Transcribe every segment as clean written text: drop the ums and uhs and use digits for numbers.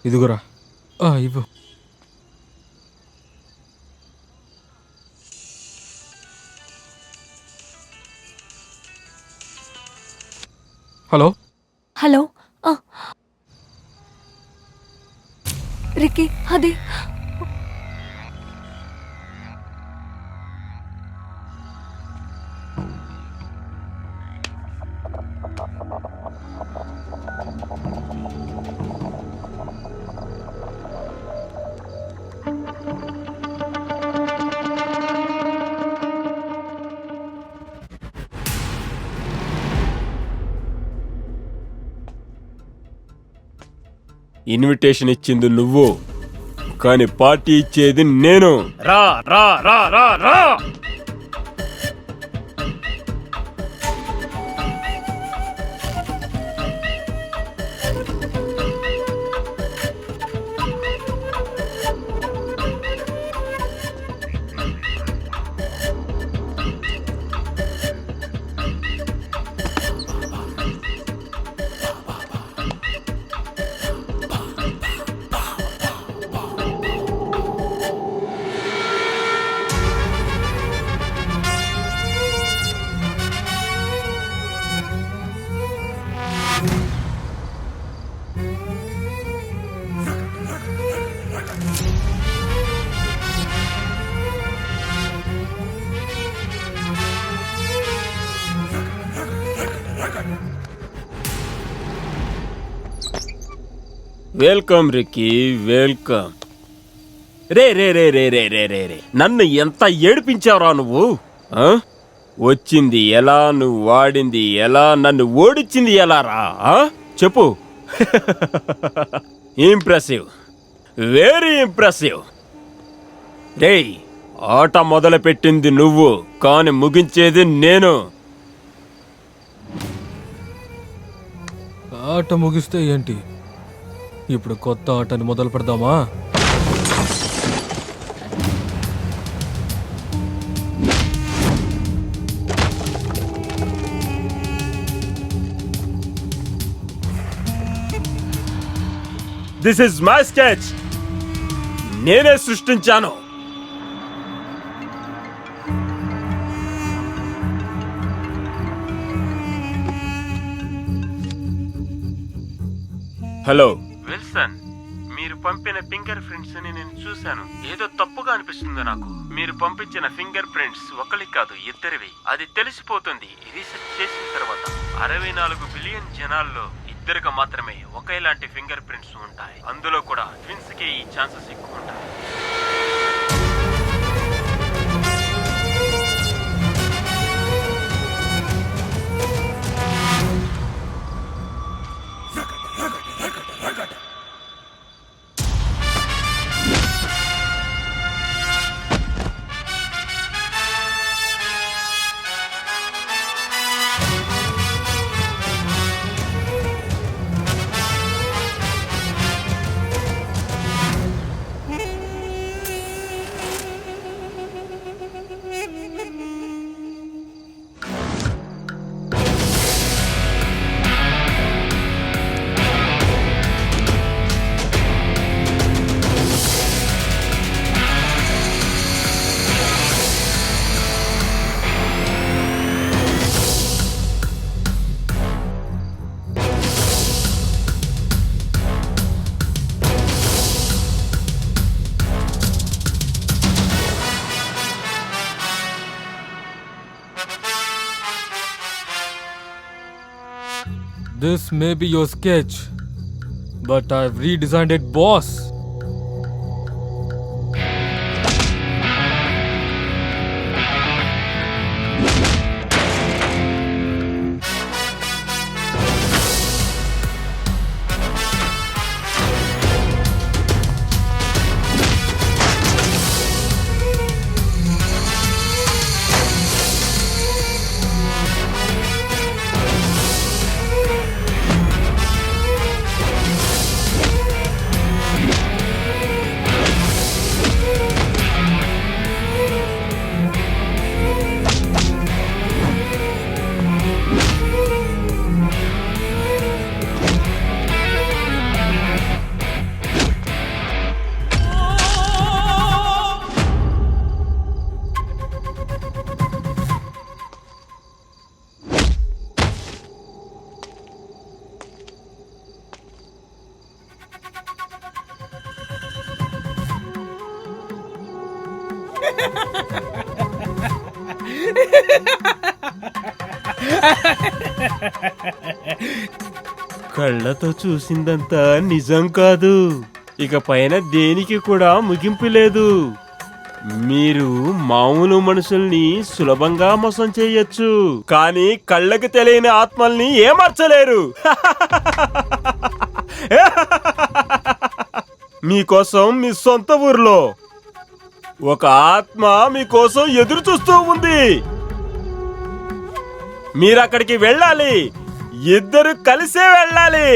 ఇదిగోరా. ఇవ్వు. Hello hello Ricky, అది ఇన్విటేషన్ ఇచ్చింది నువ్వు, కానీ పార్టీ ఇచ్చేది నేను. రా రా రా రా రా. Welcome Ricky, welcome. రే రే రే రే రే రే రే రే నన్ను ఎంత ఏడిపించావురా నువ్వు. వచ్చింది ఎలా, నువ్వు వాడింది ఎలా, నన్ను ఓడిచ్చింది ఎలా రా చెప్పు. Impressive, very impressive. రే, ఆట మొదలు పెట్టింది నువ్వు, కానీ ముగించేది నేను. ఆట ముగిస్తే ఏంటి, ఇప్పుడు కొత్త ఆటని మొదలు పెడదామా? దిస్ ఇస్ మై స్కెచ్, నేనే సృష్టించాను. హలో విల్సన్, మీరు పంపిన ఫింగర్ ప్రింట్స్ ని నేను చూశాను. ఏదో తప్పుగా అనిపిస్తుంది నాకు. మీరు పంపించిన ఫింగర్ ప్రింట్స్ ఒకరికి కాదు, ఇద్దరివి. అది తెలిసిపోతుంది రీసెర్చ్ చేసిన తర్వాత. 64 బిలియన్ జనాల్లో ఇద్దరికి మాత్రమే ఒకేలాంటి ఫింగర్ ప్రింట్స్ ఉంటాయి. అందులో కూడా ట్విన్స్ కే ఈ ఛాన్సెస్ ఎక్కువ ఉంటాయి. This may be your sketch, but I've redesigned it, boss. కళ్ళతో చూసిందంతా నిజం కాదు. ఇక పైన దేనికి కూడా ముగింపు లేదు. మీరు మామూలు మనుషుల్ని సులభంగా మోసం చేయొచ్చు, కానీ కళ్ళకి తెలియని ఆత్మల్ని ఏమార్చలేరు. మీకోసం మీ సొంత ఊర్లో ఒక ఆత్మ మీకోసం ఎదురు చూస్తూ ఉంది. మీరక్కడికి వెళ్ళాలి, ఇద్దరు కలిసే వెళ్ళాలి.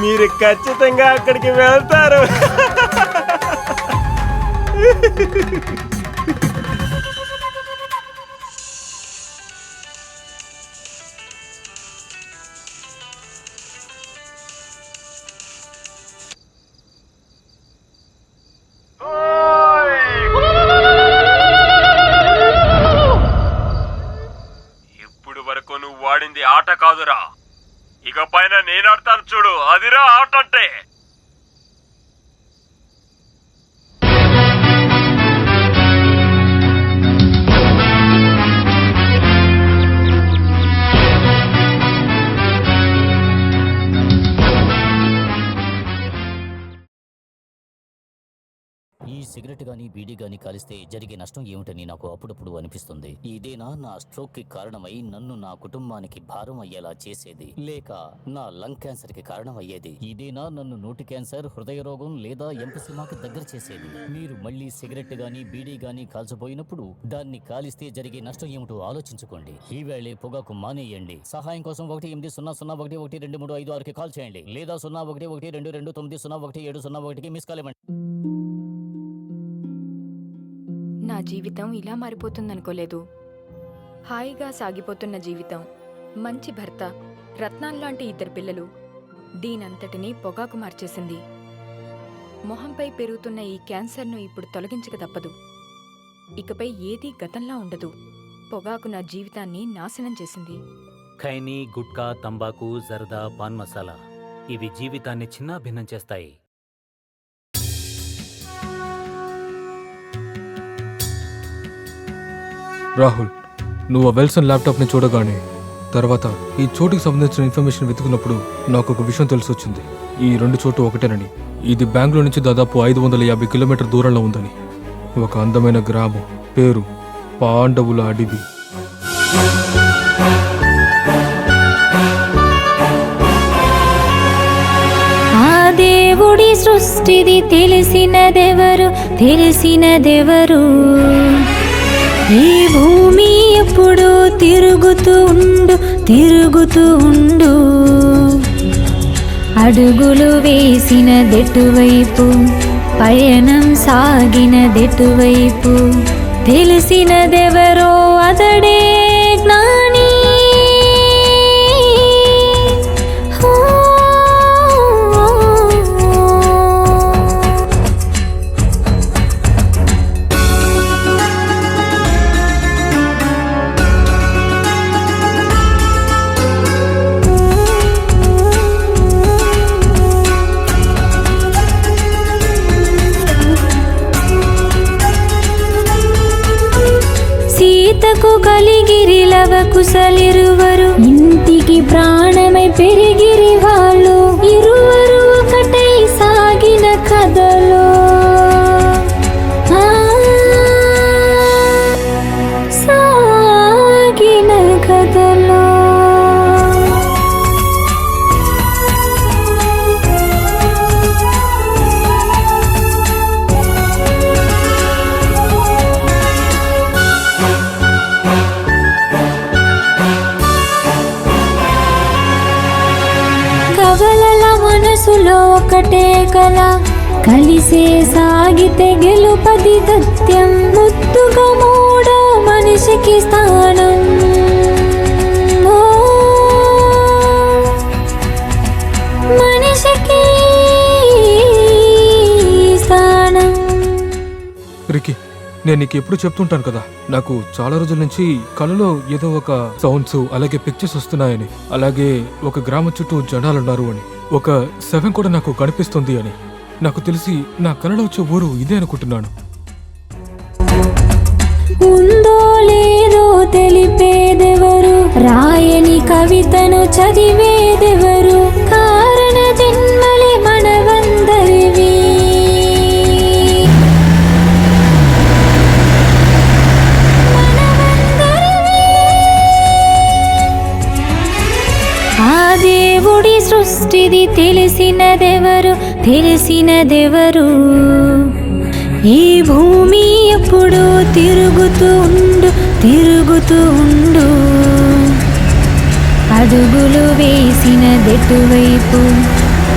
మీరు ఖచ్చితంగా అక్కడికి వెళ్తారు. ఇప్పుడు వరకు నువ్వు వాడింది ఆట కాదురా, ఇక పైన నేను ఆడతాను చూడు, అదిరా ఆట అంటే. ఈ సిగరెట్ గానీ బీడీ గానీ కాలిస్తే జరిగే నష్టం ఏమిటని నాకు అప్పుడప్పుడు అనిపిస్తుంది. ఇదేనా నా స్ట్రోక్ కి కారణమై నన్ను నా కుటుంబానికి భారం అయ్యేలా చేసేది, లేక నా లంగ్ క్యాన్సర్ కి కారణం అయ్యేది? ఇదేనా నన్ను నోటి క్యాన్సర్, హృదయ రోగం లేదా ఎంపసిమాకి దగ్గర చేసేది? మీరు మళ్ళీ సిగరెట్ గానీ బీడీ గానీ కాల్చబోయినప్పుడు దాన్ని కాలిస్తే జరిగే నష్టం ఏమిటో ఆలోచించుకోండి. ఈవేళే పొగాకు మానేయండి. సహాయం కోసం 18001112356కి కాల్ చేయండి, లేదా 011222901701కి మిస్ కాల్ ఇవ్వండి. నా జీవితం ఇలా మారిపోతుందనుకోలేదు. హాయిగా సాగిపోతున్న జీవితం, మంచి భర్త, రత్నాల్లాంటి ఇద్దరు పిల్లలు, దీనంతటినీ పొగాకు మార్చేసింది. మొహంపై పెరుగుతున్న ఈ క్యాన్సర్ను ఇప్పుడు తొలగించక తప్పదు. ఇకపై ఏదీ గతంలా ఉండదు. పొగాకు నా జీవితాన్ని నాశనం చేసింది. ఖైనీ, గుట్కా, తంబాకు, జర్దా, పాన్ మసాలా ఇవి జీవితాన్ని చిన్నాభిన్నం చేస్తాయి. రాహుల్, నువ్వు ఆ వెల్సన్ ల్యాప్టాప్ని చూడగానే తర్వాత ఈ చోటుకి సంబంధించిన ఇన్ఫర్మేషన్ వెతుకున్నప్పుడు నాకు ఒక విషయం తెలిసొచ్చింది. ఈ రెండు చోటు ఒకటేనని. ఇది బెంగళూరు నుంచి దాదాపు 550 కిలోమీటర్ దూరంలో ఉందని. ఒక అందమైన గ్రామం, పేరు పాండవుల అడవి. ఆ దేవుడి సృష్టిది తెలిసినదెవరు, తెలిసినదెవరు? ఈ భూమి ఎప్పుడు తిరుగుతూ ఉండు, తిరుగుతూ ఉండు. అడుగులు వేసినదెటువైపు, పయనం సాగినదెటువైపు? తెలిసినదెవరో అతడే జ్ఞాని. సీతకు కలిగిరి లవకుశలిరువరు, ఇంటికి ప్రాణమై పెరిగిరి వాళ్ళు. ఇరువరు ఒకటై సాగిన కథలో, సాగిన కథలో. కవలల మనసులో ఒకటే కల, కలిసే సాగితే గెలుపది సత్యం. ముద్దుగా మూడో మనిషికి స్థానం, మనిషికి స్థానం. రికి, నేను నీకు ఎప్పుడు చెప్తుంటాను కదా, నాకు చాలా రోజుల నుంచి కళలో ఏదో ఒక సౌండ్స్ అలాగే పిక్చర్స్ వస్తున్నాయని, అలాగే ఒక గ్రామం చుట్టూ జనాలున్నారు అని, ఒక శవం కూడా నాకు కనిపిస్తుంది అని. నాకు తెలిసి నా కళలో వచ్చే ఊరు ఇదే అనుకుంటున్నాను. ఉందో లేదో తెలిపేదెవరు, రాయని కవితను చదివేదెవరు, కారణ జన్మలే మనవందరివి. ఆ దేవుడి సృష్టిది తెలిసినదెవరు, ఈ భూమి ఎప్పుడు తిరుగుతూ ఉండు, అడుగులు వేసినదెటువైపు,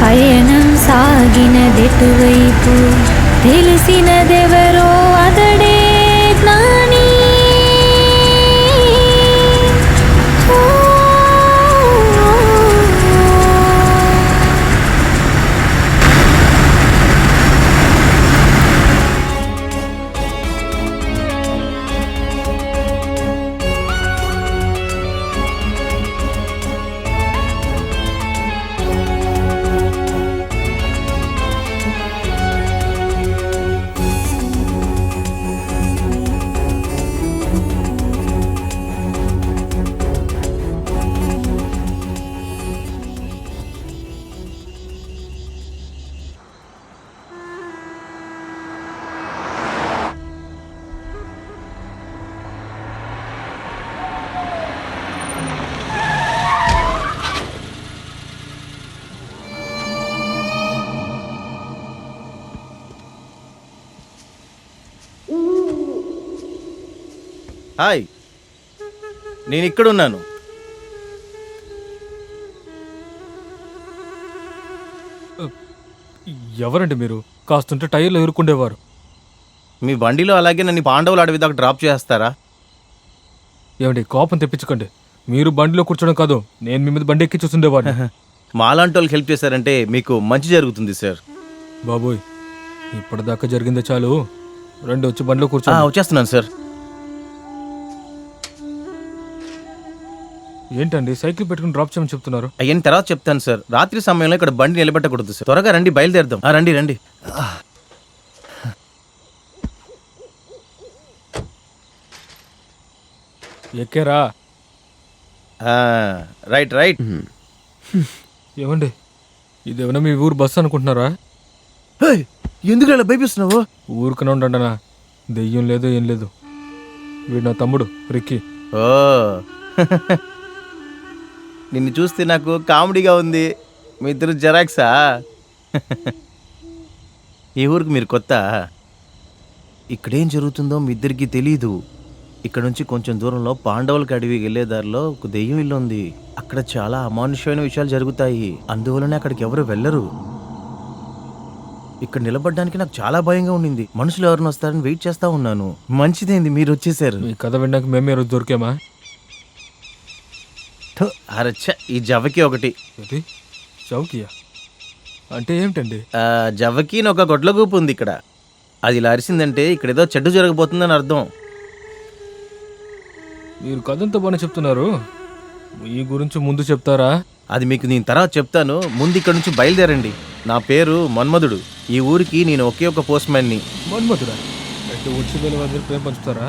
పయనం సాగినదెటువైపు, తెలిసినదెవరో అతడే జ్ఞాని. హాయ్, నేను ఇక్కడున్నాను. ఎవరండి మీరు? కాస్తుంటే టైర్లో ఎరుకుండేవారు. మీ బండిలో అలాగే నన్ను పాండవుల అడవి దాకా డ్రాప్ చేస్తారా? ఏమండి, కోపం తెప్పించకండి. మీరు బండిలో కూర్చోడం కాదు, నేను మీ మీద బండి ఎక్కి చూస్తుండేవాడిని. మాలాంటి వాళ్ళకి హెల్ప్ చేశారంటే మీకు మంచి జరుగుతుంది సార్. బాబోయ్, ఇప్పటిదాకా జరిగిందే చాలు. రండి, వచ్చి బండిలో కూర్చో. వచ్చేస్తున్నాను సార్. ఏంటండి, సైకిల్ పెట్టుకుని డ్రాప్ చేయమని చెప్తున్నారు? అయ్యని తర్వాత చెప్తాను సార్. రాత్రి సమయంలో ఇక్కడ బండి నిలబెట్టకూడదు సార్. త్వరగా రండి, బయలుదేరదాం. రండి రండి. ఎక్కారా? Right right. ఏమండి, ఇదేమన్నా మీ ఊరు బస్సు అనుకుంటున్నారా? ఎందుకు అలా భయపిస్తున్నావు? ఊరికనే ఉండనా, దెయ్యం లేదు ఏం లేదు. వీడు నా తమ్ముడు రిక్కీ. ఓ నిన్ను చూస్తే నాకు కామెడీగా ఉంది. మీ ఇద్దరు జెరాక్సా? ఈ ఊరికి మీరు కొత్త? ఇక్కడేం జరుగుతుందో మీ ఇద్దరికి తెలీదు. ఇక్కడ నుంచి కొంచెం దూరంలో పాండవులకి అడవికి వెళ్ళే దారిలో ఒక దెయ్యం ఇల్లు ఉంది. అక్కడ చాలా అమానుష్యమైన విషయాలు జరుగుతాయి. అందువలనే అక్కడికి ఎవరు వెళ్ళరు. ఇక్కడ నిలబడడానికి నాకు చాలా భయంగా ఉండింది. మనుషులు ఎవరిని వస్తారని వెయిట్ చేస్తా ఉన్నాను. మంచిదేంది మీరు వచ్చేసారు. ఈ కథ వినడానికి మేమే రోజు దొరికామా? అరచ్చ, ఈ జవ్వకి ఒకటి. ఇది చౌకియా అంటే ఏమిటండి? జవ్వకి ఒక గొడ్లగూపు ఉంది ఇక్కడ. అది ఇలా అరిసిందంటే ఇక్కడ ఏదో చెడ్డు జరగబోతుందని అర్థం. మీరు కథంతా బాగానే చెప్తున్నారు, ఈ గురించి ముందు చెప్తారా? అది మీకు నేను తర్వాత చెప్తాను. ముందు ఇక్కడ నుంచి బయలుదేరండి. నా పేరు మన్మధుడు. ఈ ఊరికి నేను ఒకే ఒక పోస్ట్ మ్యాన్ని. మన్మధుడా? అయితే వచ్చి వెళ్ళి ప్రేమ పంచుతారా?